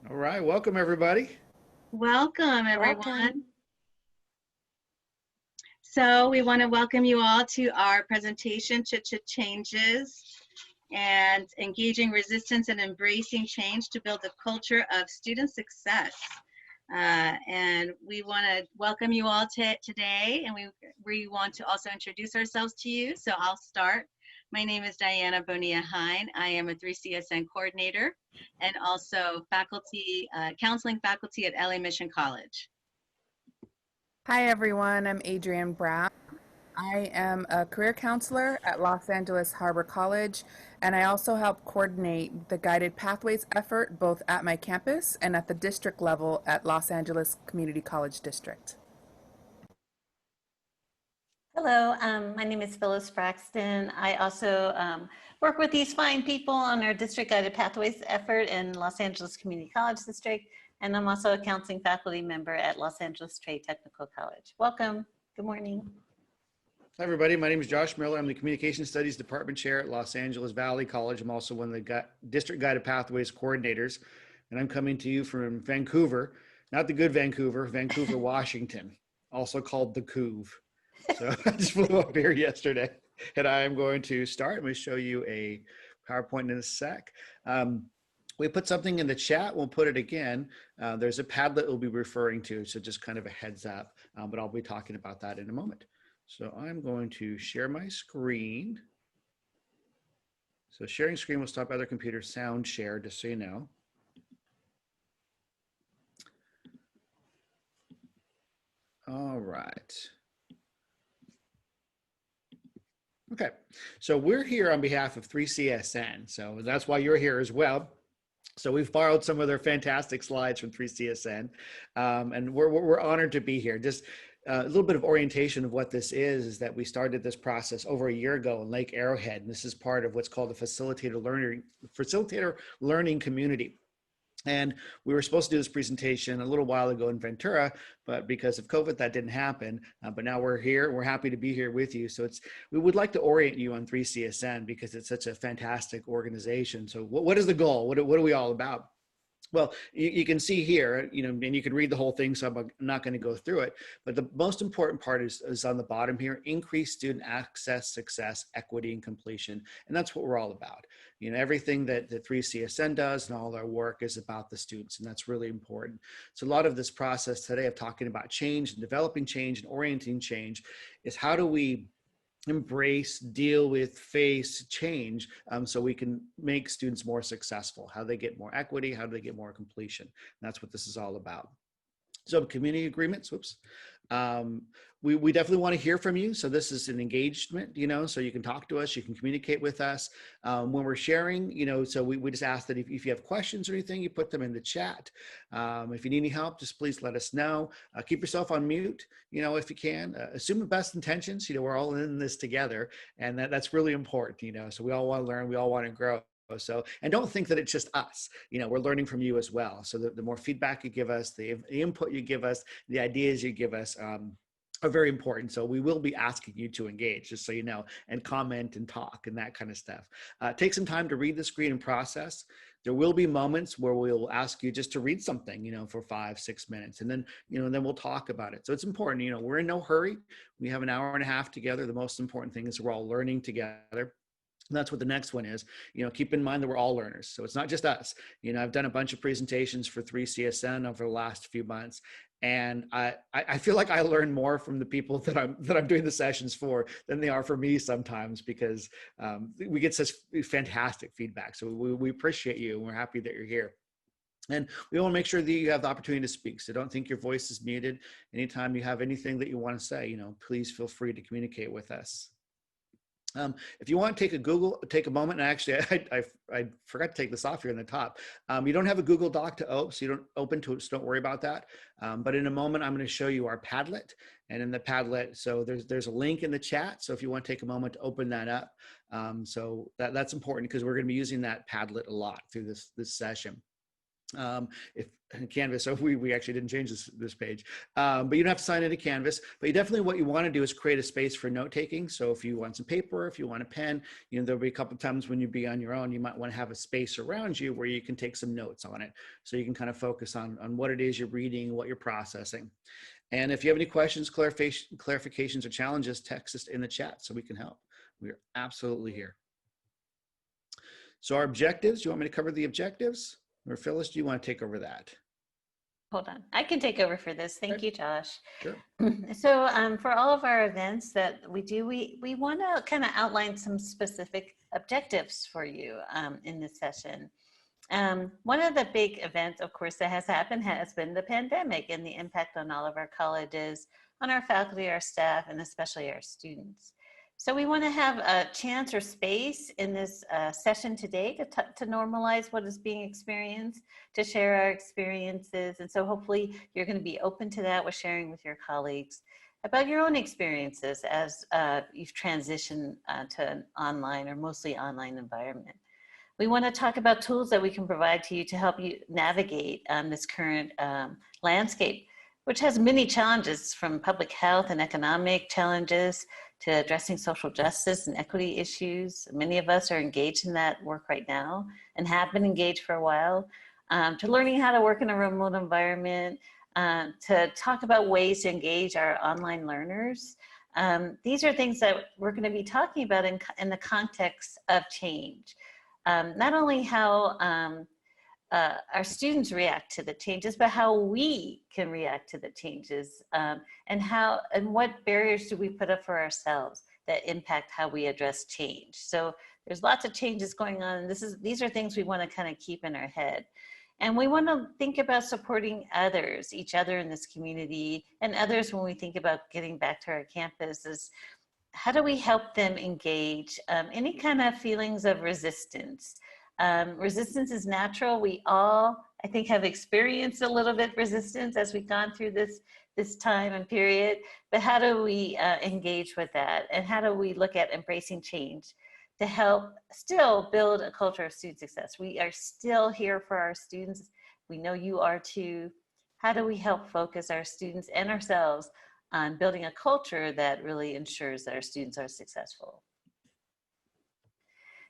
All right, welcome everybody. Welcome, everyone. Welcome. So we want to welcome you all to our presentation, ChChCh Changes, and engaging resistance and embracing change to build a culture of student success. And we want to welcome you all today, and we want to also introduce ourselves to you. So I'll start. My name is Diana Bonilla-Hine. I am a 3CSN coordinator and also faculty, counseling faculty at LA Mission College. Hi, everyone. I'm Adrienne Brown. I am a career counselor at Los Angeles Harbor College, and I also help coordinate the Guided Pathways effort both at my campus and at the district level at Los Angeles Community College District. Hello, my name is Phyllis Braxton. I also work with these fine people on our District Guided Pathways effort in Los Angeles Community College District, and I'm also a counseling faculty member at Los Angeles Trade Technical College. Welcome. Good morning. Hi everybody, my name is Josh Miller. I'm the Communication Studies Department Chair at Los Angeles Valley College. I'm also one of the District Guided Pathways coordinators, and I'm coming to you from Vancouver, not the good Vancouver, Vancouver, Washington, also called the Couve. So I just flew up here yesterday, and I am going to start. I'm going to show you a PowerPoint in a sec. We put something in the chat. We'll put it again. There's a Padlet we'll be referring to, so just kind of a heads up, but I'll be talking about that in a moment. So I'm going to share my screen. So sharing screen will stop other computer sound share, just so you know. All right. Okay, so we're here on behalf of 3CSN, so that's why you're here as well. So we've borrowed some of their fantastic slides from 3CSN, and we're honored to be here. Just a little bit of orientation of what this is that we started this process over a year ago in Lake Arrowhead, and this is part of what's called the facilitator learning community. And we were supposed to do this presentation a little while ago in Ventura, but because of COVID, that didn't happen. But now we're here. We're happy to be here with you. So we would like to orient you on 3CSN because it's such a fantastic organization. So what is the goal? What are we all about? Well, you can see here, and you can read the whole thing, so I'm not going to go through it. But the most important part is on the bottom here: increase student access, success, equity, and completion. And that's what we're all about. Everything that the 3CSN does and all our work is about the students, and that's really important. So a lot of this process today of talking about change and developing change and orienting change is how do we embrace, deal with, face change so we can make students more successful, how they get more equity, how do they get more completion. And that's what this is all about. So community agreements, whoops. We definitely want to hear from you. So this is an engagement, so you can talk to us, you can communicate with us. When we're sharing, so we just ask that if you have questions or anything, you put them in the chat. If you need any help, just please let us know. Keep yourself on mute, if you can. Assume the best intentions, we're all in this together, and that's really important, so we all want to learn, we all want to grow. So, and don't think that it's just us, we're learning from you as well. So the more feedback you give us, the input you give us, the ideas you give us are very important. So we will be asking you to engage, just so you know, and comment and talk and that kind of stuff. Take some time to read the screen and process. There will be moments where we'll ask you just to read something, for 5-6 minutes, and then, then we'll talk about it. So it's important, we're in no hurry. We have an hour and a half together. The most important thing is we're all learning together. And that's what the next one is. Keep in mind that we're all learners. So it's not just us. I've done a bunch of presentations for 3CSN over the last few months. And I feel like I learn more from the people that I'm doing the sessions for than they are for me sometimes, because we get such fantastic feedback. So we appreciate you, and we're happy that you're here. And we want to make sure that you have the opportunity to speak. So don't think your voice is muted. Anytime you have anything that you want to say, please feel free to communicate with us. If you want to take a moment, and actually I forgot to take this off here in the top. You don't have a Google Doc to open, so you don't open to it, so don't worry about that. But in a moment, I'm going to show you our Padlet, and in the Padlet, so there's a link in the chat. So if you want to take a moment to open that up, so that's important because we're going to be using that Padlet a lot through this session. If Canvas, so we actually didn't change this page, but you don't have to sign into Canvas. But you definitely, what you want to do is create a space for note taking. So if you want some paper, if you want a pen, there'll be a couple of times when you be on your own, you might want to have a space around you where you can take some notes on it, so you can kind of focus on what it is you're reading, what you're processing. And if you have any questions, clarifications, or challenges, text us in the chat so we can help. We are absolutely here. So our objectives, do you want me to cover the objectives? Or Phyllis, do you want to take over that? Hold on, I can take over for this. Thank you, Josh. Sure. So for all of our events that we do, we want to kind of outline some specific objectives for you in this session. One of the big events, of course, that has happened has been the pandemic and the impact on all of our colleges, on our faculty, our staff, and especially our students. So we want to have a chance or space in this session today to normalize what is being experienced, to share our experiences. And so hopefully you're going to be open to that with sharing with your colleagues about your own experiences as you've transitioned to an online or mostly online environment. We want to talk about tools that we can provide to you to help you navigate this current landscape, which has many challenges, from public health and economic challenges to addressing social justice and equity issues. Many of us are engaged in that work right now and have been engaged for a while, to learning how to work in a remote environment, to talk about ways to engage our online learners. These are things that we're going to be talking about in the context of change. Not only how our students react to the changes, but how we can react to the changes, and what barriers do we put up for ourselves that impact how we address change. So there's lots of changes going on, and these are things we want to kind of keep in our head. And we want to think about supporting others, each other in this community, and others when we think about getting back to our campuses. How do we help them engage any kind of feelings of resistance? Resistance is natural. We all, I think, have experienced a little bit resistance as we've gone through this time and period, but how do we engage with that? And how do we look at embracing change to help still build a culture of student success? We are still here for our students. We know you are too. How do we help focus our students and ourselves on building a culture that really ensures that our students are successful?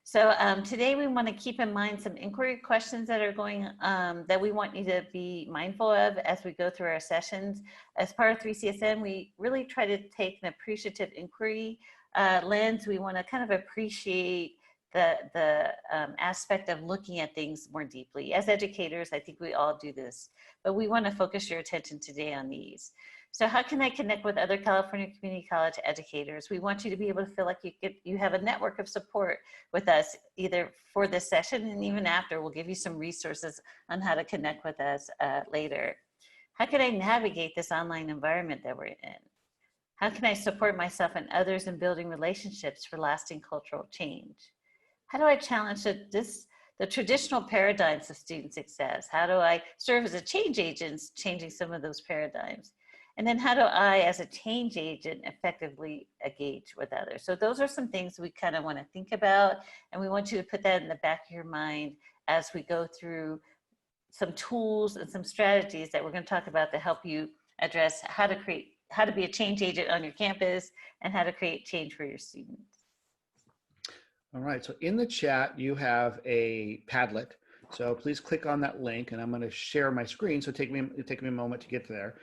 So today we want to keep in mind some inquiry questions that are going, that we want you to be mindful of as we go through our sessions. As part of 3CSN, we really try to take an appreciative inquiry lens. We want to kind of appreciate the aspect of looking at things more deeply. As educators, I think we all do this, but we want to focus your attention today on these. So how can I connect with other California community college educators? We want you to be able to feel like you have a network of support with us, either for this session and even after. We'll give you some resources on how to connect with us later. How can I navigate this online environment that we're in? How can I support myself and others in building relationships for lasting cultural change? How do I challenge the traditional paradigms of student success? How do I serve as a change agent, changing some of those paradigms? And then how do I, as a change agent, effectively engage with others? So those are some things we kind of want to think about, and we want you to put that in the back of your mind as we go through some tools and some strategies that we're going to talk about to help you address how to be a change agent on your campus and how to create change for your students. All right, so in the chat, you have a Padlet. So please click on that link, and I'm going to share my screen. So take me a moment to get there.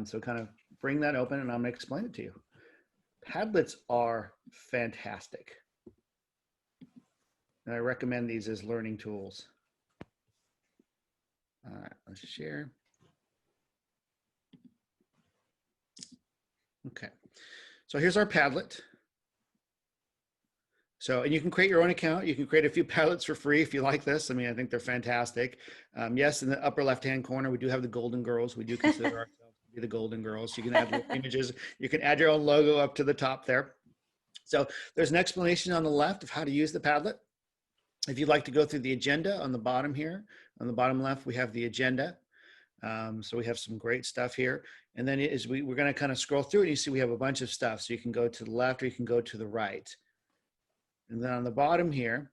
So kind of bring that open, and I'm going to explain it to you. Padlets are fantastic, and I recommend these as learning tools. All right, let's share. Okay, so here's our Padlet. So, and you can create your own account. You can create a few Padlets for free if you like this. I mean, I think they're fantastic. Yes, in the upper left-hand corner, we do have the Golden Girls. We do consider ourselves to be the Golden Girls. You can add little images. You can add your own logo up to the top there. So there's an explanation on the left of how to use the Padlet. If you'd like to go through the agenda on the bottom here, on the bottom left, we have the agenda. So we have some great stuff here. And then as we're going to kind of scroll through it, you see we have a bunch of stuff. So you can go to the left or you can go to the right. And then on the bottom here,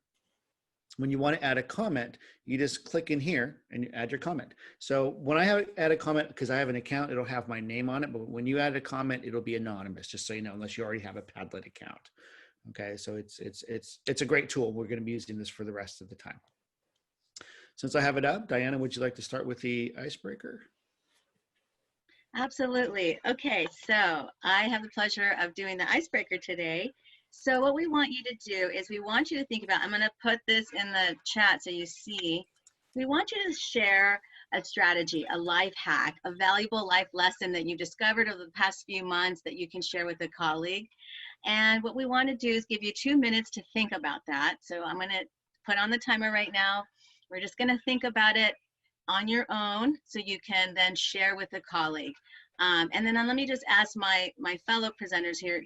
When you want to add a comment, you just click in here and you add your comment. So when I add a comment, because I have an account, it'll have my name on it. But when you add a comment, it'll be anonymous, just so you know, unless you already have a Padlet account. Okay, so it's a great tool. We're going to be using this for the rest of the time. Since I have it up, Diana, would you like to start with the icebreaker? Absolutely. Okay, so I have the pleasure of doing the icebreaker today. So what we want you to do is we want you to think about, I'm going to put this in the chat so you see, we want you to share a strategy, a life hack, a valuable life lesson that you've discovered over the past few months that you can share with a colleague. And what we want to do is give you 2 minutes to think about that. So I'm going to put on the timer right now. We're just going to think about it on your own so you can then share with a colleague. And then let me just ask my fellow presenters here.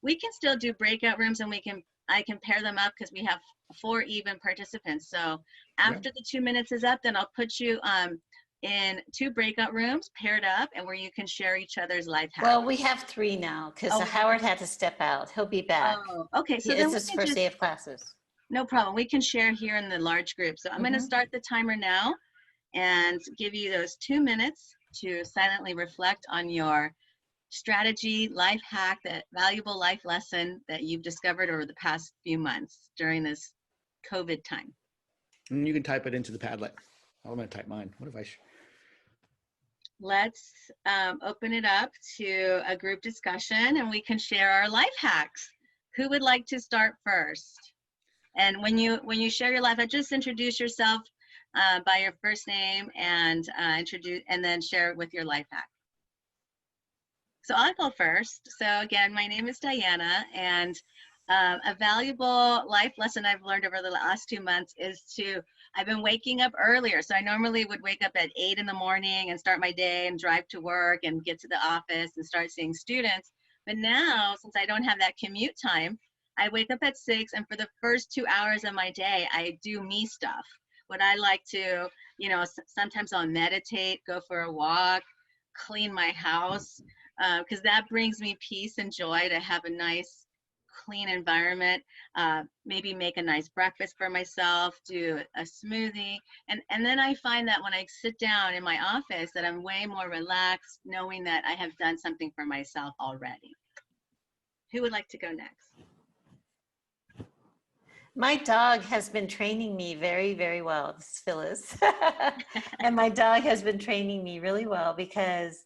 We can still do breakout rooms, and I can pair them up because we have 4 even participants. So after the 2 minutes is up, then I'll put you in 2 breakout rooms paired up, and where you can share each other's life hacks. Well, we have 3 now because Howard had to step out. He'll be back. Oh, okay. So it's then his first day of classes. No problem. We can share here in the large group. So I'm going to start the timer now and give you those 2 minutes to silently reflect on your strategy, life hack, that valuable life lesson that you've discovered over the past few months during this COVID time. And you can type it into the Padlet. I'm going to type mine. What if I? Let's open it up to a group discussion, and we can share our life hacks. Who would like to start first? And when you share your life hack, just introduce yourself by your first name and and then share it with your life hack. So I'll go first. So again, my name is Diana, and a valuable life lesson I've learned over the last 2 months is I've been waking up earlier. So I normally would wake up at 8 in the morning and start my day and drive to work and get to the office and start seeing students. But now, since I don't have that commute time, I wake up at 6, and for the first 2 hours of my day, I do me stuff. What I like to, sometimes I'll meditate, go for a walk, clean my house, because that brings me peace and joy to have a nice, clean environment. Maybe make a nice breakfast for myself, do a smoothie. And then I find that when I sit down in my office that I'm way more relaxed, knowing that I have done something for myself already. Who would like to go next? My dog has been training me very, very well. This is Phyllis. And my dog has been training me really well because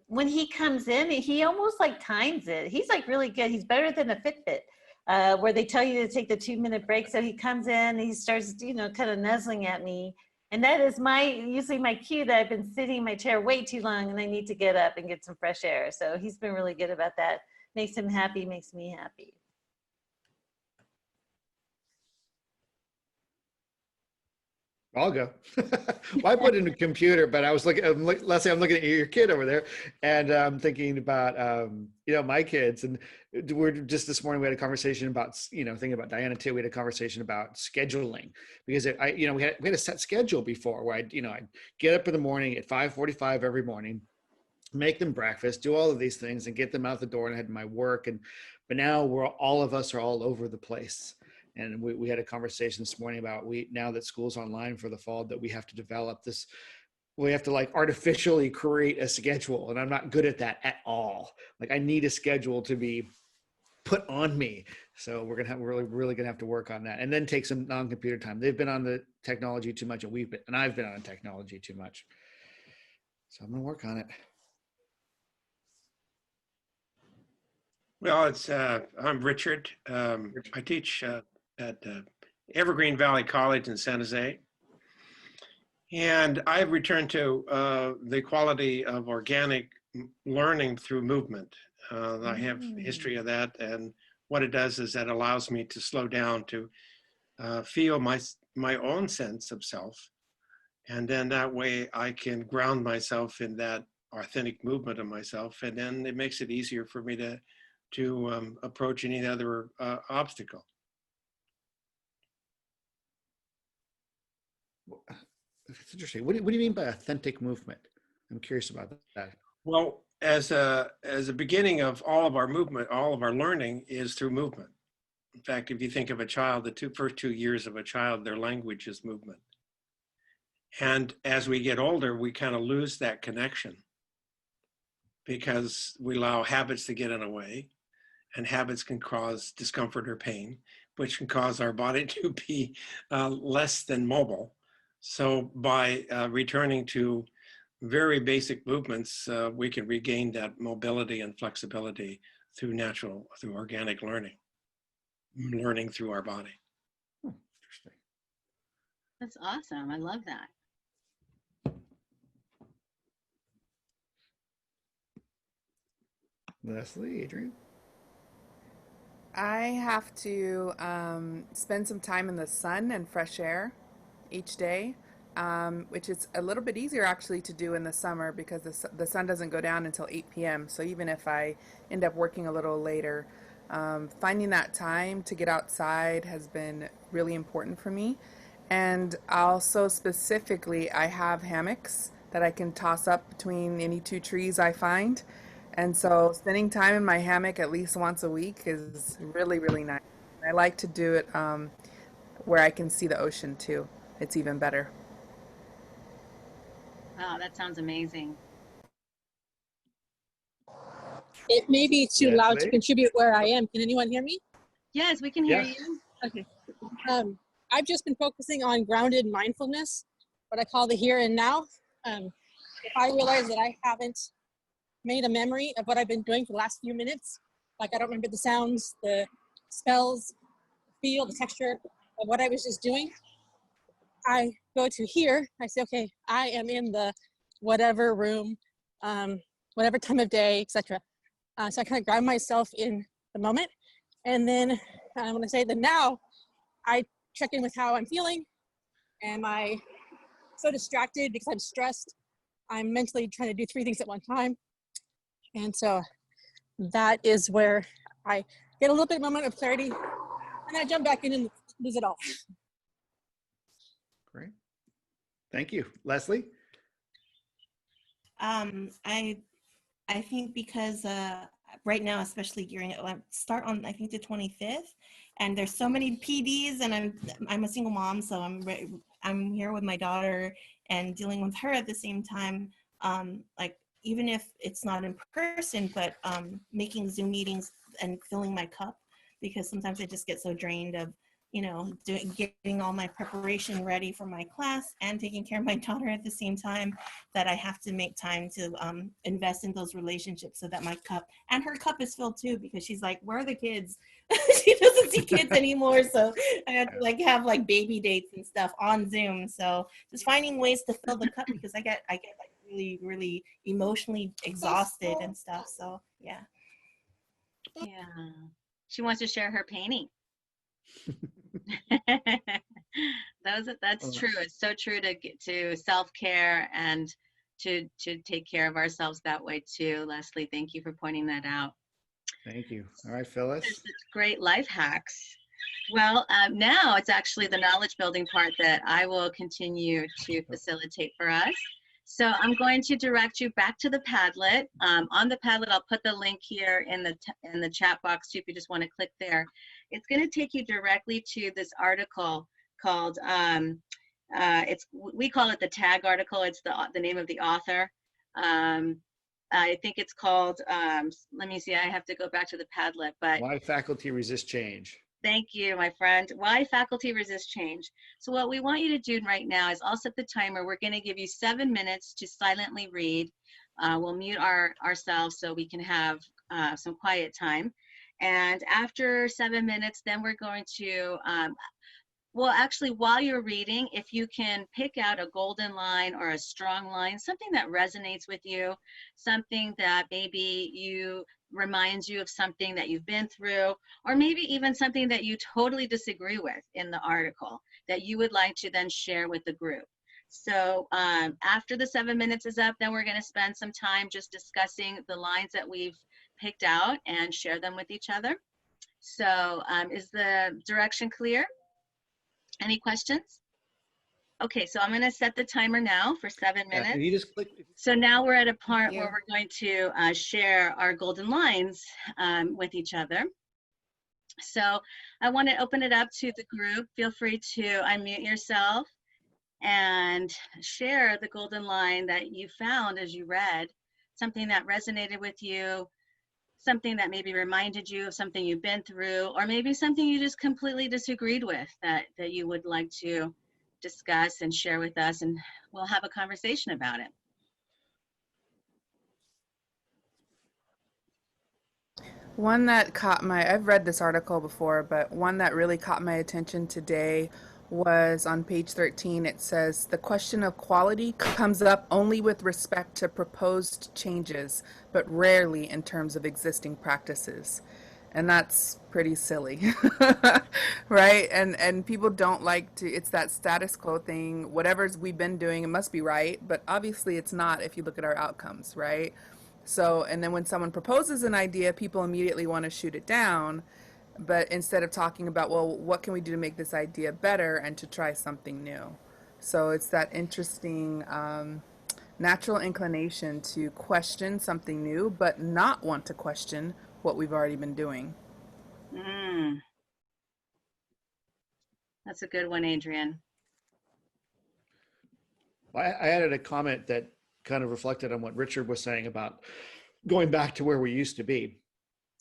when he comes in, he almost like times it. He's like really good. He's better than a Fitbit, where they tell you to take the 2-minute break. So he comes in, he starts, kind of nuzzling at me. And that is usually my cue that I've been sitting in my chair way too long and I need to get up and get some fresh air. So he's been really good about that. Makes him happy, makes me happy. I'll go. Well, I put in a computer, but I was let's say I'm looking at your kid over there, and I'm thinking about, my kids. And we're just this morning, we had a conversation about, thinking about Diana too. We had a conversation about scheduling because we had a set schedule before where I'd get up in the morning at 5:45 every morning, make them breakfast, do all of these things and get them out the door and head to my work. But now all of us are all over the place. And we had a conversation this morning about now that school's online for the fall, that we have to develop this, we have to like artificially create a schedule. And I'm not good at that at all. Like I need a schedule to be put on me. So we're really gonna have to work on that, and then take some non-computer time. They've been on the technology too much, and I've been on technology too much. So I'm gonna work on it. Well, I'm Richard. I teach at Evergreen Valley College in San Jose. And I've returned to the quality of organic learning through movement. I have a history of that. And what it does is that allows me to slow down, to feel my own sense of self. And then that way I can ground myself in that authentic movement of myself. And then it makes it easier for me to approach any other obstacle. It's interesting. What do you mean by authentic movement? I'm curious about that. Well, as a beginning of all of our movement, all of our learning is through movement. In fact, if you think of a child, the first 2 years of a child, their language is movement. And as we get older, we kind of lose that connection because we allow habits to get in the way, and habits can cause discomfort or pain, which can cause our body to be less than mobile. So by returning to very basic movements, we can regain that mobility and flexibility through organic learning through our body. Interesting. That's awesome. I love that. Leslie, Adrian? I have to spend some time in the sun and fresh air each day, which is a little bit easier actually to do in the summer because the sun doesn't go down until 8 p.m. So even if I end up working a little later, finding that time to get outside has been really important for me. And also specifically, I have hammocks that I can toss up between any two trees I find. And so spending time in my hammock at least once a week is really, really nice. I like to do it where I can see the ocean too. It's even better. Wow, that sounds amazing. It may be too loud to Leslie? contribute where I am. Can anyone hear me? Yes, we can hear Yes. you. Okay. I've just been focusing on grounded mindfulness, what I call the here and now. If I realize that I haven't made a memory of what I've been doing for the last few minutes, like I don't remember the sounds, the smells, feel, the texture of what I was just doing, I go to here. I say, okay, I am in the whatever room, whatever time of day, etc. So I kind of ground myself in the moment. And then when I say the now, I check in with how I'm feeling. Am I so distracted because I'm stressed? I'm mentally trying to do 3 things at one time. And so that is where I get a little bit of moment of clarity and I jump back in and lose it all. Great. Thank you. Leslie? I think because right now, especially I start on I think the 25th, and there's so many PDs, and I'm a single mom, so I'm here with my daughter and dealing with her at the same time. Like even if it's not in person, but making Zoom meetings and filling my cup, because sometimes I just get so drained of getting all my preparation ready for my class and taking care of my daughter at the same time, that I have to make time to invest in those relationships so that my cup and her cup is filled too, because she's like, where are the kids? She doesn't see kids anymore. So I have to have baby dates and stuff on Zoom. So just finding ways to fill the cup, because I get really, really emotionally exhausted and stuff. So yeah. Yeah. She wants to share her painting. That's true. It's so true to get to self-care and to take care of ourselves that way too. Leslie, thank you for pointing that out. Thank you. All right, Phyllis. There's such great life hacks. Well, now it's actually the knowledge building part that I will continue to facilitate for us. So I'm going to direct you back to the Padlet. On the Padlet, I'll put the link here in the chat box too, if you just want to click there. It's going to take you directly to this article called, we call it the tag article. It's the name of the author. I think it's called, let me see, I have to go back to the Padlet, but. Why faculty resist change. Thank you, my friend. Why faculty resist change. So what we want you to do right now is I'll set the timer. We're going to give you 7 minutes to silently read. We'll mute ourselves so we can have some quiet time. And after 7 minutes, then we're going to, well, actually, while you're reading, if you can pick out a golden line or a strong line, something that resonates with you, something that maybe reminds you of something that you've been through, or maybe even something that you totally disagree with in the article that you would like to then share with the group. So after the 7 minutes is up, then we're going to spend some time just discussing the lines that we've picked out and share them with each other. So is the direction clear? Any questions? Okay, so I'm going to set the timer now for 7 minutes. Can you just click? So now we're at a part where we're going to share our golden lines with each other. So I want to open it up to the group. Feel free to unmute yourself and share the golden line that you found as you read, something that resonated with you, something that maybe reminded you of something you've been through, or maybe something you just completely disagreed with that you would like to discuss and share with us, and we'll have a conversation about it. One that caught my, I've read this article before, but one that really caught my attention today was on page 13. It says, the question of quality comes up only with respect to proposed changes, but rarely in terms of existing practices. And that's pretty silly, right? And people don't like to, it's that status quo thing. Whatever's we've been doing, it must be right, but obviously it's not if you look at our outcomes, right? So, and then when someone proposes an idea, people immediately want to shoot it down. But instead of talking about, well, what can we do to make this idea better and to try something new? So it's that interesting natural inclination to question something new, but not want to question what we've already been doing. That's a good one, Adrian. I added a comment that kind of reflected on what Richard was saying about going back to where we used to be.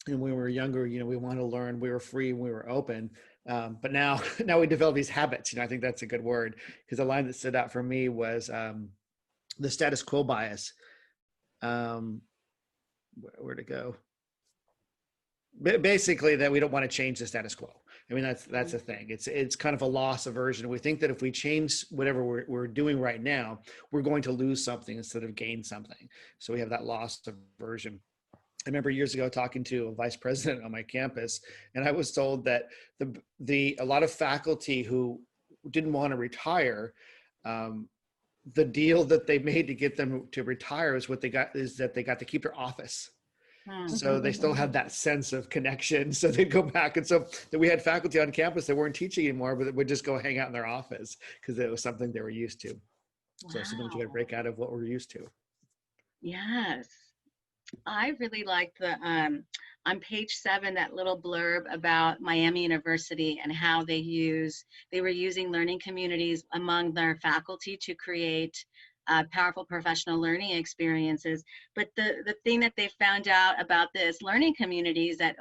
And when we were younger, you know, we want to learn, we were free, we were open. But now we develop these habits. You know, I think that's a good word, because the line that stood out for me was the status quo bias. Where to go? Basically, that we don't want to change the status quo. I mean, that's the thing. It's kind of a loss aversion. We think that if we change whatever we're doing right now, we're going to lose something instead of gain something. So we have that loss aversion. I remember years ago talking to a vice president on my campus, and I was told that a lot of faculty who didn't want to retire, the deal that they made to get them to retire is that they got to keep their office. So they still had that sense of connection. So they'd go back. And so we had faculty on campus that weren't teaching anymore, but would just go hang out in their office because it was something they were used to. Wow. So sometimes you got to break out of what we're used to. Yes. I really liked the, on page 7, that little blurb about Miami University and how they were using learning communities among their faculty to create powerful professional learning experiences. But the thing that they found out about this learning communities, that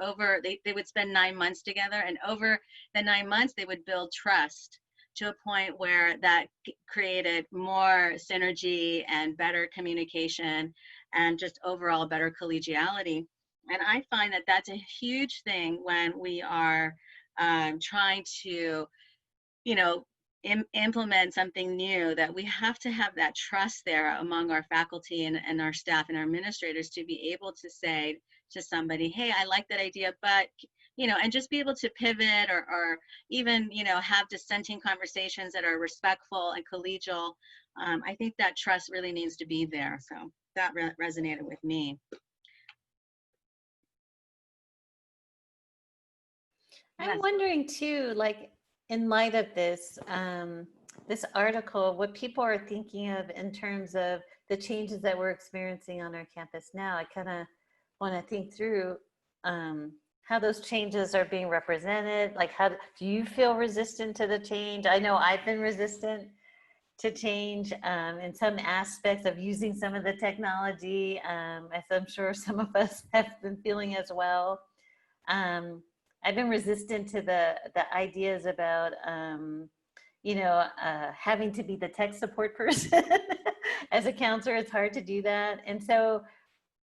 they would spend 9 months together, and over the 9 months they would build trust to a point where that created more synergy and better communication and just overall better collegiality. And I find that that's a huge thing when we are trying to, you know, implement something new, that we have to have that trust there among our faculty and our staff and our administrators to be able to say to somebody, hey, I like that idea, but, you know, and just be able to pivot or even, you know, have dissenting conversations that are respectful and collegial. I think that trust really needs to be there. So that resonated with me. I'm wondering too, like, in light of this, this article, what people are thinking of in terms of the changes that we're experiencing on our campus now. I kind of want to think through how those changes are being represented. Like, how do you feel resistant to the change? I know I've been resistant to change in some aspects of using some of the technology, as I'm sure some of us have been feeling as well. I've been resistant to the ideas about, you know, having to be the tech support person. As a counselor, it's hard to do that. And so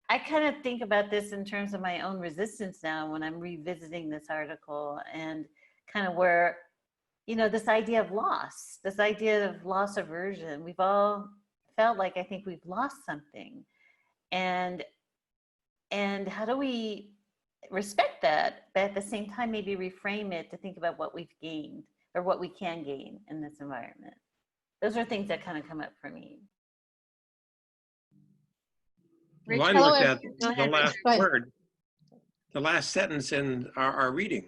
I kind of think about this in terms of my own resistance now when I'm revisiting this article, and kind of where, you know, this idea of loss aversion. We've all felt like, I think we've lost something. And how do we respect that, but at the same time maybe reframe it to think about what we've gained or what we can gain in this environment? Those are things that kind of come up for me. Well, I looked at the last word, the last sentence in our reading,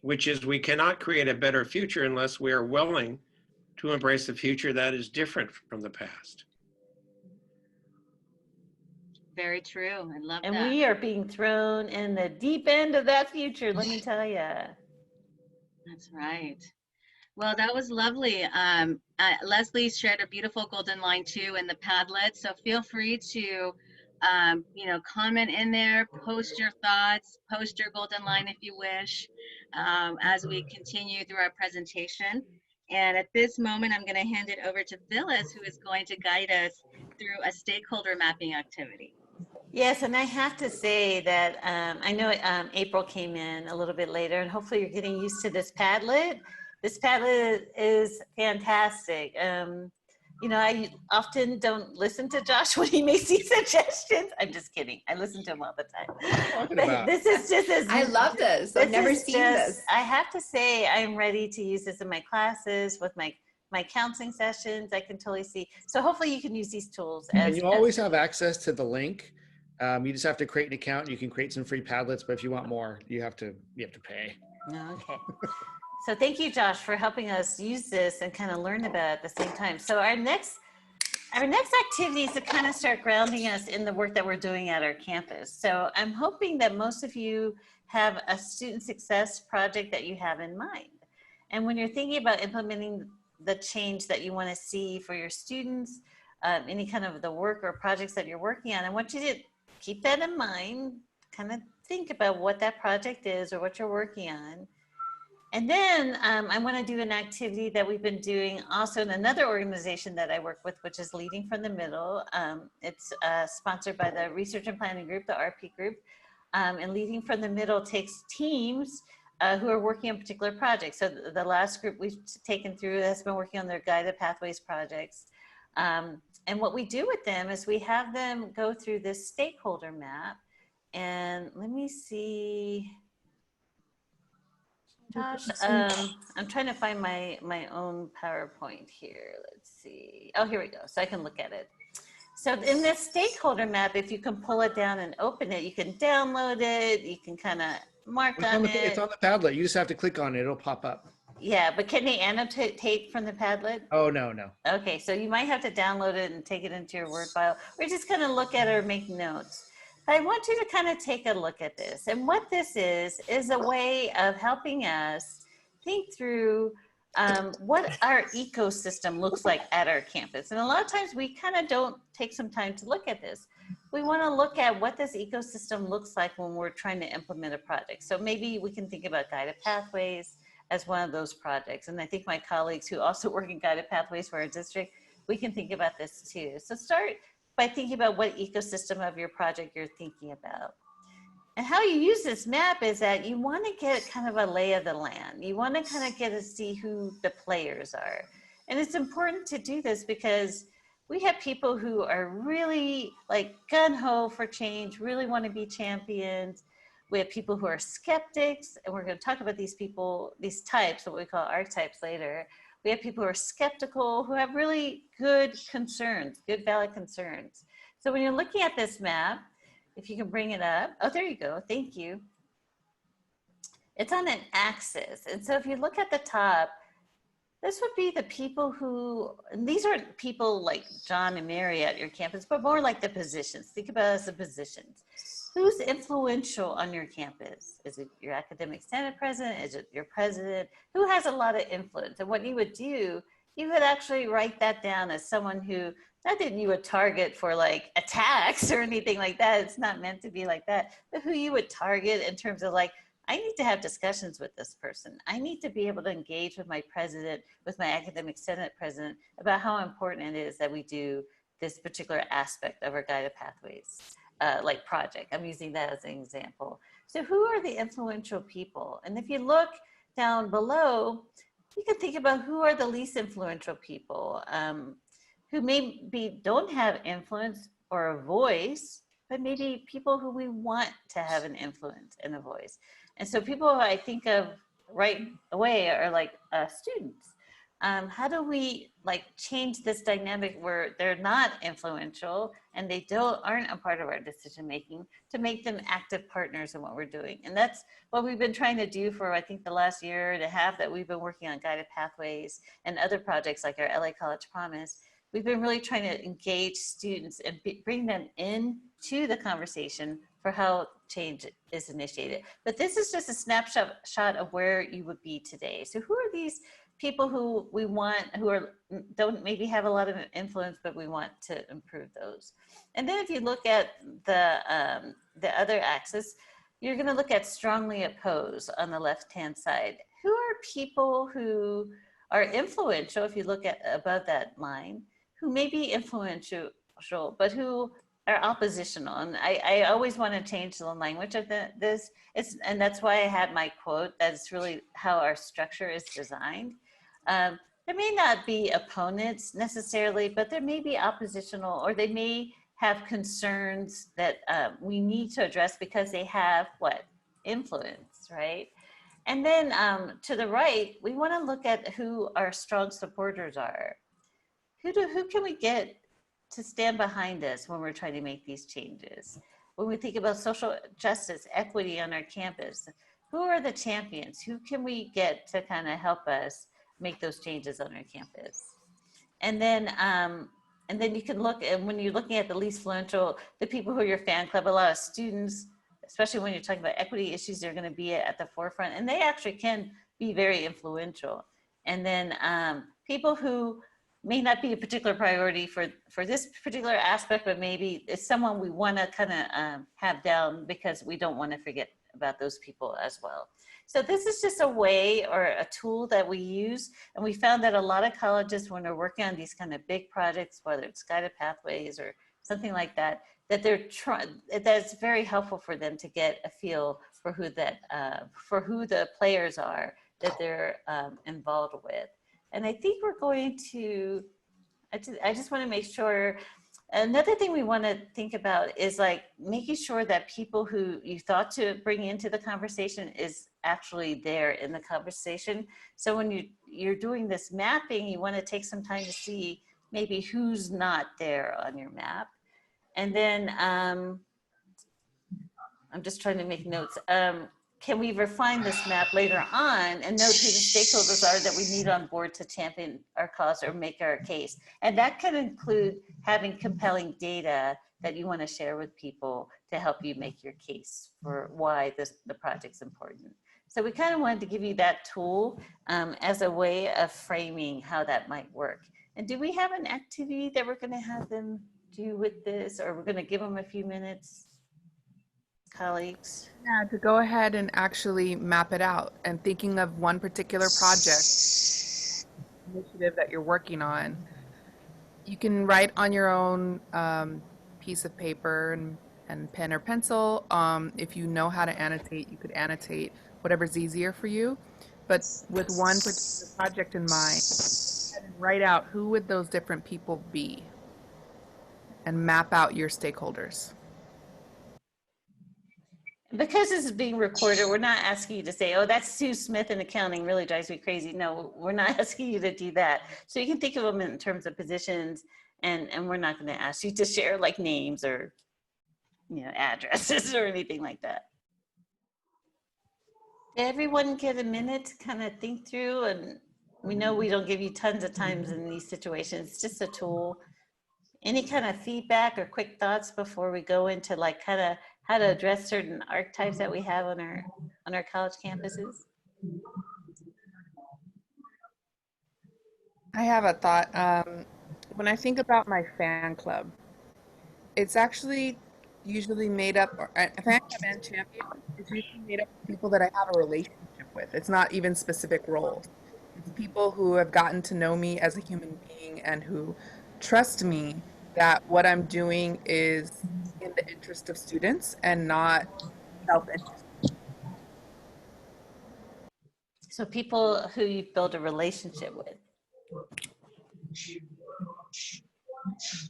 which is, we cannot create a better future unless we are willing to embrace a future that is different from the past. Very true. I love And that. we are being thrown in the deep end of that future, let me tell you. That's right. Well, that was lovely. Leslie shared a beautiful golden line too in the Padlet. So feel free to, comment in there, post your thoughts, post your golden line if you wish, as we continue through our presentation. And at this moment, I'm going to hand it over to Phyllis, who is going to guide us through a stakeholder mapping activity. Yes, and I have to say that I know April came in a little bit later, and hopefully you're getting used to this Padlet. This Padlet is fantastic. I often don't listen to Josh when he makes these suggestions. I'm just kidding. I listen to him all the time. But this is just as I love this. I've never seen this. I have to say I'm ready to use this in my classes with my counseling sessions. I can totally see. So hopefully you can use these tools. And you always have access to the link. You just have to create an account. You can create some free Padlets, but if you want more, you have to pay. Okay. So thank you, Josh, for helping us use this and kind of learn about it at the same time. So our next activity is to kind of start grounding us in the work that we're doing at our campus. So I'm hoping that most of you have a student success project that you have in mind. And when you're thinking about implementing the change that you want to see for your students, any kind of the work or projects that you're working on, I want you to keep that in mind, kind of think about what that project is or what you're working on. And then I want to do an activity that we've been doing also in another organization that I work with, which is Leading from the Middle. It's sponsored by the Research and Planning Group, the RP group. And Leading from the Middle takes teams who are working on particular projects. So the last group we've taken through has been working on their guided pathways projects. And what we do with them is we have them go through this stakeholder map. And let me see, Josh, I'm trying to find my own PowerPoint here. Let's see. Oh, here we go. So I can look at it. So in this stakeholder map, if you can pull it down and open it, you can download it. You can kind of mark on it. It's on the Padlet. You just have to click on it. It'll pop up. Yeah, but can they annotate from the Padlet? Oh, no. Okay, so you might have to download it and take it into your Word file, or just kind of look at it or make notes. But I want you to kind of take a look at this. And what this is a way of helping us think through what our ecosystem looks like at our campus. And a lot of times we kind of don't take some time to look at this. We want to look at what this ecosystem looks like when we're trying to implement a project. So maybe we can think about guided pathways as one of those projects. And I think my colleagues who also work in guided pathways for our district, we can think about this too. So start by thinking about what ecosystem of your project you're thinking about. And how you use this map is that you want to get kind of a lay of the land. You want to kind of get to see who the players are. And it's important to do this because we have people who are really like gung-ho for change, really want to be champions. We have people who are skeptics, and we're going to talk about these people, these types, what we call archetypes later. We have people who are skeptical, who have really good concerns, good valid concerns. So when you're looking at this map, if you can bring it up, oh, there you go, thank you. It's on an axis. And so if you look at the top, this would be the people who, and these aren't people like John and Mary at your campus, but more like the positions. Think about it as the positions. Who's influential on your campus? Is it your academic senate president? Is it your president? Who has a lot of influence? And what you would do, you would actually write that down as someone who, not that you would target for like attacks or anything like that. It's not meant to be like that, but who you would target in terms of like, I need to have discussions with this person. I need to be able to engage with my president, with my academic senate president about how important it is that we do this particular aspect of our guided pathways. Like project. I'm using that as an example. So who are the influential people? And if you look down below, you can think about who are the least influential people who maybe don't have influence or a voice, but maybe people who we want to have an influence and a voice. And so people who I think of right away are like students. How do we like change this dynamic where they're not influential and they aren't a part of our decision making to make them active partners in what we're doing? And that's what we've been trying to do for I think the last year and a half that we've been working on guided pathways and other projects like our LA College Promise, we've been really trying to engage students and bring them into the conversation for how change is initiated. But this is just a snapshot of where you would be today. So who are these people who we want, who don't maybe have a lot of influence, but we want to improve those? And then if you look at the other axis, you're going to look at strongly oppose on the left-hand side. Who are people who are influential, if you look at above that line, who may be influential, but who are oppositional? And I always want to change the language of this. And that's why I had my quote, that's really how our structure is designed. There may not be opponents necessarily, but there may be oppositional, or they may have concerns that we need to address because they have what? Influence, right? And then to the right, we want to look at who our strong supporters are. Who can we get to stand behind us when we're trying to make these changes? When we think about social justice, equity on our campus, who are the champions? Who can we get to kind of help us make those changes on our campus? And then you can look, and when you're looking at the least influential, the people who are your fan club, a lot of students, especially when you're talking about equity issues, they're going to be at the forefront, and they actually can be very influential. And then people who may not be a particular priority for this particular aspect, but maybe it's someone we want to kind of have down because we don't want to forget about those people as well. So this is just a way or a tool that we use. And we found that a lot of colleges, when they're working on these kind of big projects, whether it's guided pathways or something like that, that that's very helpful for them to get a feel for who for who the players are that they're involved with. And I think we're going to, I just want to make sure, another thing we want to think about is like making sure that people who you thought to bring into the conversation is actually there in the conversation. So when you're doing this mapping, you want to take some time to see maybe who's not there on your map. And then I'm just trying to make notes. Can we refine this map later on and note who the stakeholders are that we need on board to champion our cause or make our case? And that could include having compelling data that you want to share with people to help you make your case for why the project's important. So we kind of wanted to give you that tool as a way of framing how that might work. And do we have an activity that we're going to have them do with this, or we're going to give them a few minutes? Colleagues? Yeah, to go ahead and actually map it out, and thinking of one particular project initiative that you're working on. You can write on your own piece of paper and pen or pencil. If you know how to annotate, you could annotate whatever's easier for you. But with one particular project in mind, write out who would those different people be and map out your stakeholders. Because this is being recorded, we're not asking you to say, oh, that's Sue Smith in accounting, really drives me crazy. No, we're not asking you to do that. So you can think of them in terms of positions, and we're not going to ask you to share like names or, you know, addresses or anything like that. Did everyone get a minute to kind of think through? And we know we don't give you tons of times in these situations. It's just a tool. Any kind of feedback or quick thoughts before we go into like kind of how to address certain archetypes that we have on our college campuses? I have a thought. When I think about my fan club, it's actually usually made up, or a fan club and champion is usually made up of people that I have a relationship with. It's not even specific roles. It's people who have gotten to know me as a human being and who trust me that what I'm doing is in the interest of students and not self-interest. So people who you build a relationship with.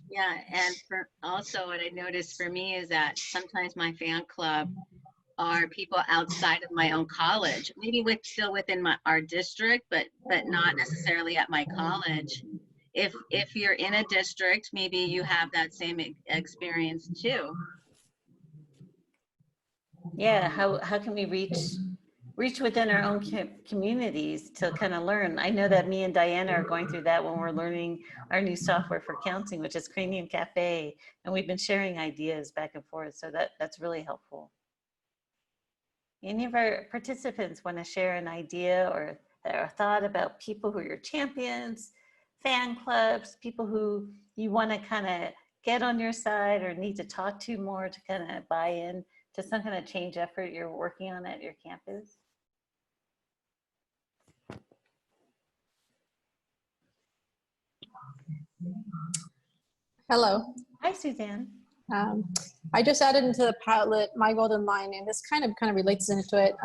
Yeah, and for also what I noticed for me is that sometimes my fan club are people outside of my own college, maybe still within our district, but not necessarily at my college. If you're in a district, maybe you have that same experience too. Yeah, how can we reach reach within our own communities to kind of learn. I know that me and Diana are going through that when we're learning our new software for counseling, which is Cranium Cafe, and we've been sharing ideas back and forth, so that's really helpful. Any of our participants want to share an idea or a thought about people who are your champions, fan clubs, people who you want to kind of get on your side or need to talk to more to kind of buy in to some kind of change effort you're working on at your campus? Hello. Hi, Suzanne. I just added into the Padlet my golden line, and this kind of relates into it.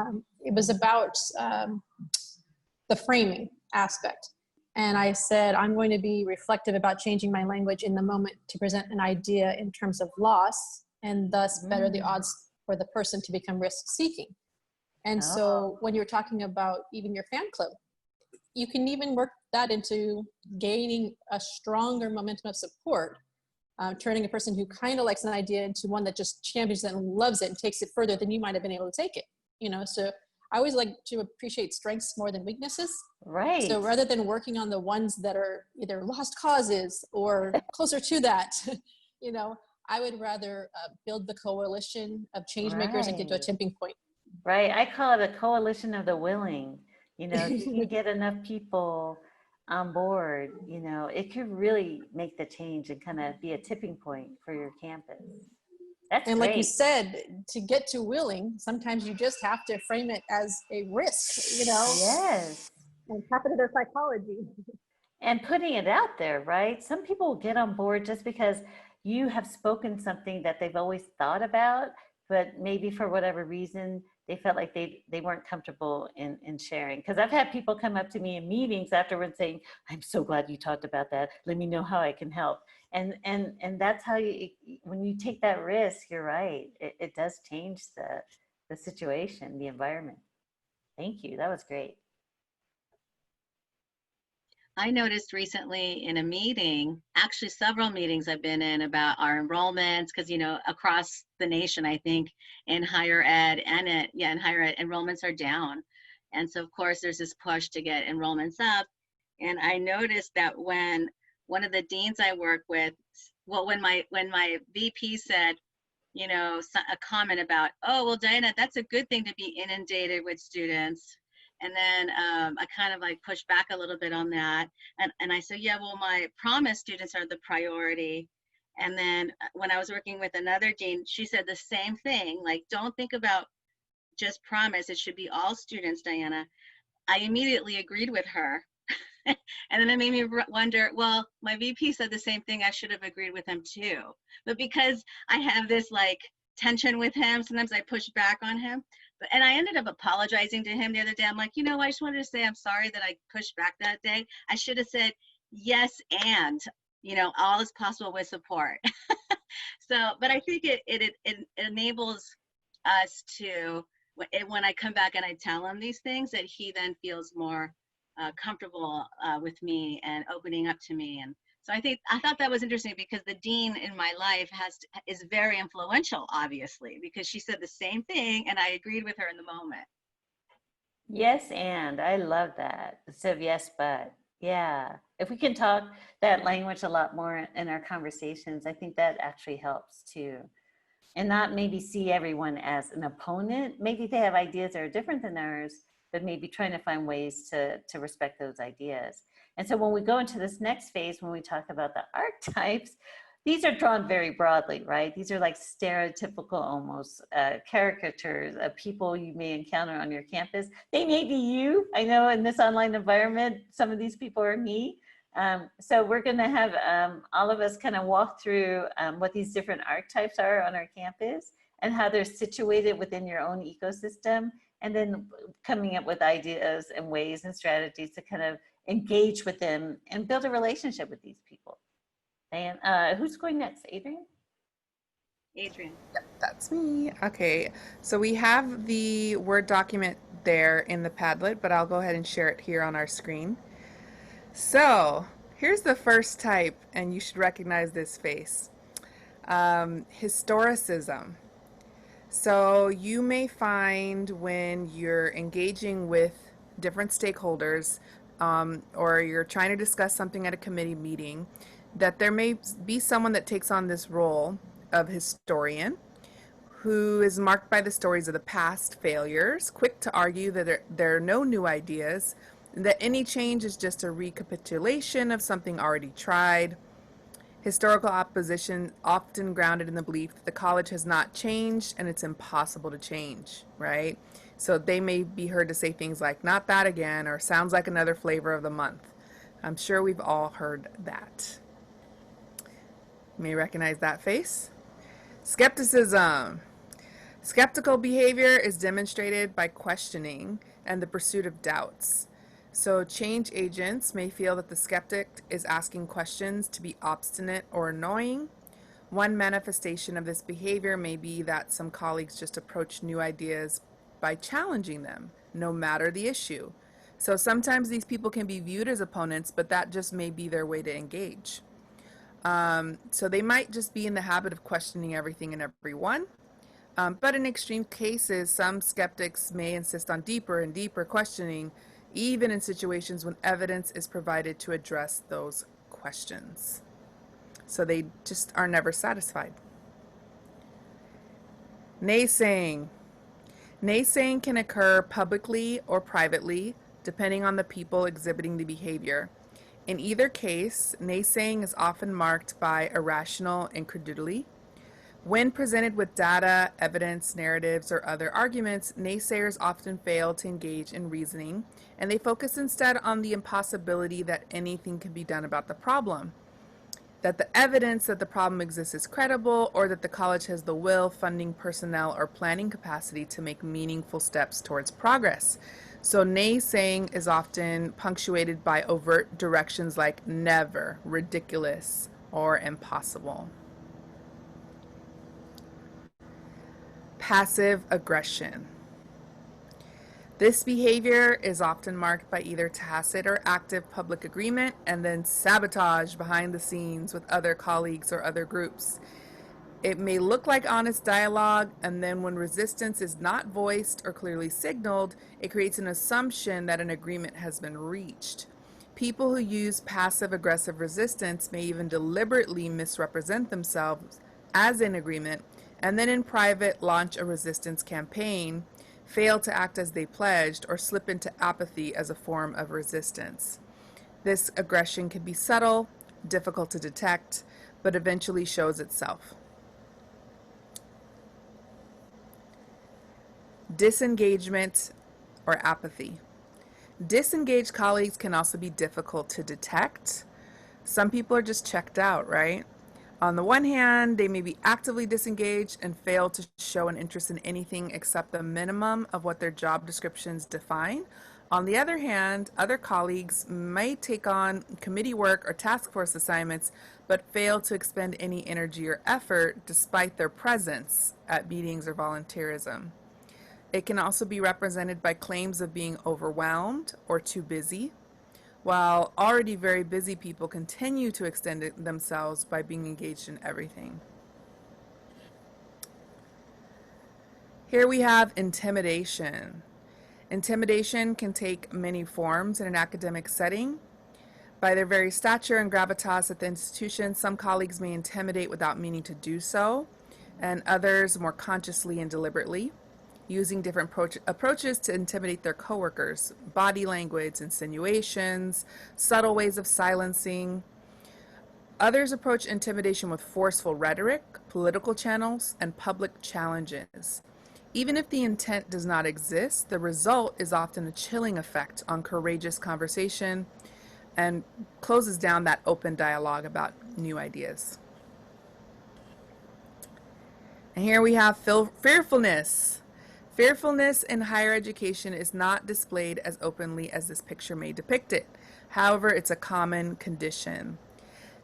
It was about the framing aspect. And I said, I'm going to be reflective about changing my language in the moment to present an idea in terms of loss and thus better the odds for the person to become risk seeking. And so when you're talking about even your fan club, you can even work that into gaining a stronger momentum of support, turning a person who kind of likes an idea into one that just champions it and loves it and takes it further than you might have been able to take it. You know, so I always like to appreciate strengths more than weaknesses. Right. So rather than working on the ones that are either lost causes or closer to that, you know, I would rather build the coalition of change makers and get to a tipping point. Right. I call it a coalition of the willing. You know, if you can get enough people on board, you know, it could really make the change and kind of be a tipping point for your campus. That's and great. Like you said, to get to willing, sometimes you just have to frame it as a risk, you know? Yes. And tap into their psychology. And putting it out there, right? Some people will get on board just because you have spoken something that they've always thought about, but maybe for whatever reason, they felt like they weren't comfortable in sharing. Because I've had people come up to me in meetings afterwards saying, I'm so glad you talked about that. Let me know how I can help. And that's how you, when you take that risk, you're right. It does change the situation, the environment. Thank you. That was great. I noticed recently in a meeting, actually several meetings I've been in about our enrollments, because, you know, across the nation, I think in higher ed in higher ed, enrollments are down. And so, of course, there's this push to get enrollments up. And I noticed that when one of the deans I work with, well, when my VP said, you know, a comment about, oh, well, Diana, that's a good thing to be inundated with students. And then I kind of like pushed back a little bit on that. And I said, yeah, well, my promise students are the priority. And then when I was working with another dean, she said the same thing, like, don't think about just promise. It should be all students, Diana. I immediately agreed with her. And then it made me wonder, well, my VP said the same thing. I should have agreed with him too. But because I have this like tension with him, sometimes I push back on him. And I ended up apologizing to him the other day. I'm like, you know, I just wanted to say I'm sorry that I pushed back that day. I should have said yes, and, you know, all is possible with support. So, but I think it enables us to, when I come back and I tell him these things, that he then feels more comfortable with me and opening up to me. And so I thought that was interesting, because the dean in my life is very influential, obviously, because she said the same thing and I agreed with her in the moment. Yes, and I love that. So yes, but yeah, if we can talk that language a lot more in our conversations, I think that actually helps too. And not maybe see everyone as an opponent. Maybe they have ideas that are different than ours, but maybe trying to find ways to respect those ideas. And so when we go into this next phase, when we talk about the archetypes, these are drawn very broadly, right? These are like stereotypical almost caricatures of people you may encounter on your campus. They may be you. I know in this online environment, some of these people are me. So we're gonna have all of us kind of walk through what these different archetypes are on our campus and how they're situated within your own ecosystem, and then coming up with ideas and ways and strategies to kind of engage with them and build a relationship with these people. And who's going next? Adrian? Adrian. Yep, that's me. Okay, so we have the Word document there in the Padlet, but I'll go ahead and share it here on our screen. So here's the first type, and you should recognize this face. Historicism. So you may find when you're engaging with different stakeholders or you're trying to discuss something at a committee meeting that there may be someone that takes on this role of historian who is marked by the stories of the past failures, quick to argue that there are no new ideas, and that any change is just a recapitulation of something already tried. Historical opposition often grounded in the belief that the college has not changed and it's impossible to change, right? So they may be heard to say things like, not that again, or sounds like another flavor of the month. I'm sure we've all heard that. You may recognize that face. Skepticism. Skeptical behavior is demonstrated by questioning and the pursuit of doubts. So change agents may feel that the skeptic is asking questions to be obstinate or annoying. One manifestation of this behavior may be that some colleagues just approach new ideas by challenging them, no matter the issue. So sometimes these people can be viewed as opponents, but that just may be their way to engage. So they might just be in the habit of questioning everything and everyone. But in extreme cases, some skeptics may insist on deeper and deeper questioning, even in situations when evidence is provided to address those questions. So they just are never satisfied. Naysaying. Naysaying can occur publicly or privately, depending on the people exhibiting the behavior. In either case, naysaying is often marked by irrational incredulity. When presented with data, evidence, narratives, or other arguments, naysayers often fail to engage in reasoning, and they focus instead on the impossibility that anything can be done about the problem, that the evidence that the problem exists is credible, or that the college has the will, funding, personnel, or planning capacity to make meaningful steps towards progress. So naysaying is often punctuated by overt directions like never, ridiculous, or impossible. Passive aggression. This behavior is often marked by either tacit or active public agreement and then sabotage behind the scenes with other colleagues or other groups. It may look like honest dialogue, and then when resistance is not voiced or clearly signaled, it creates an assumption that an agreement has been reached. People who use passive aggressive resistance may even deliberately misrepresent themselves as in agreement, and then in private launch a resistance campaign, fail to act as they pledged, or slip into apathy as a form of resistance. This aggression can be subtle, difficult to detect, but eventually shows itself. Disengagement or apathy. Disengaged colleagues can also be difficult to detect. Some people are just checked out, right? On the one hand, they may be actively disengaged and fail to show an interest in anything except the minimum of what their job descriptions define. On the other hand, other colleagues may take on committee work or task force assignments, but fail to expend any energy or effort despite their presence at meetings or volunteerism. It can also be represented by claims of being overwhelmed or too busy, while already very busy people continue to extend themselves by being engaged in everything. Here we have intimidation. Intimidation can take many forms in an academic setting. By their very stature and gravitas at the institution, some colleagues may intimidate without meaning to do so, and others more consciously and deliberately, using different approaches to intimidate their coworkers, body language, insinuations, subtle ways of silencing. Others approach intimidation with forceful rhetoric, political channels, and public challenges. Even if the intent does not exist, the result is often a chilling effect on courageous conversation and closes down that open dialogue about new ideas. And here we have fearfulness. Fearfulness in higher education is not displayed as openly as this picture may depict it. However, it's a common condition.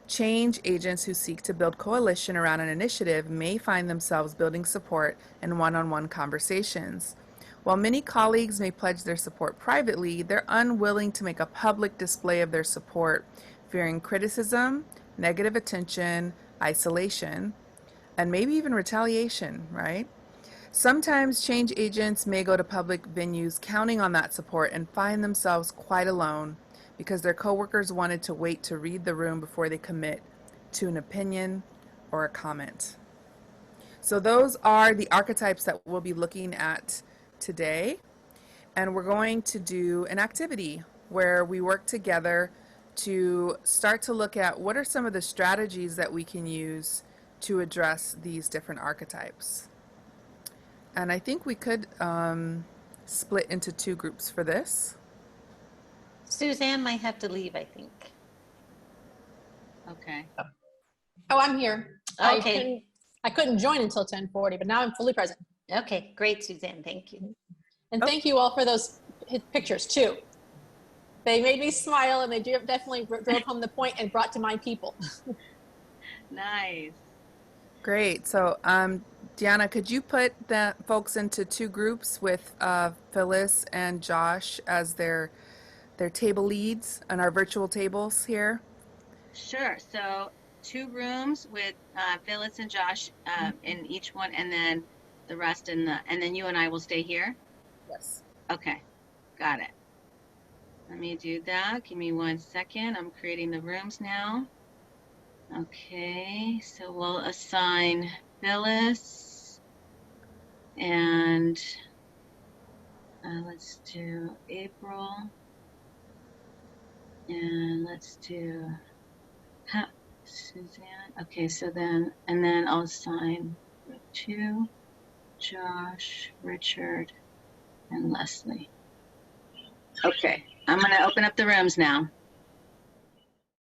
Change agents who seek to build coalition around an initiative may find themselves building support in one-on-one conversations. While many colleagues may pledge their support privately, they're unwilling to make a public display of their support, fearing criticism, negative attention, isolation, and maybe even retaliation, right? Sometimes change agents may go to public venues counting on that support and find themselves quite alone because their coworkers wanted to wait to read the room before they commit to an opinion or a comment. So those are the archetypes that we'll be looking at today. And we're going to do an activity where we work together to start to look at what are some of the strategies that we can use to address these different archetypes. And I think we could split into two groups for this. Suzanne might have to leave, I think. Okay. Oh, I'm here. Okay. I couldn't join until 10:40, but now I'm fully present. Okay, great, Suzanne. Thank you. And thank you all for those pictures too. They made me smile, and they definitely drove home the point and brought to mind people. Nice. Great. So, Deanna, could you put the folks into two groups with Phyllis and Josh as their table leads on our virtual tables here? Sure. So 2 rooms with Phyllis and Josh in each one, and then the rest and then you and I will stay here. Yes. Okay, got it. Let me do that. Give me 1 second. I'm creating the rooms now. Okay, so we'll assign Phyllis and let's do April, and let's do Suzanne. Okay, so then, and then I'll assign 2, Josh, Richard, and Leslie. Okay, I'm gonna open up the rooms now.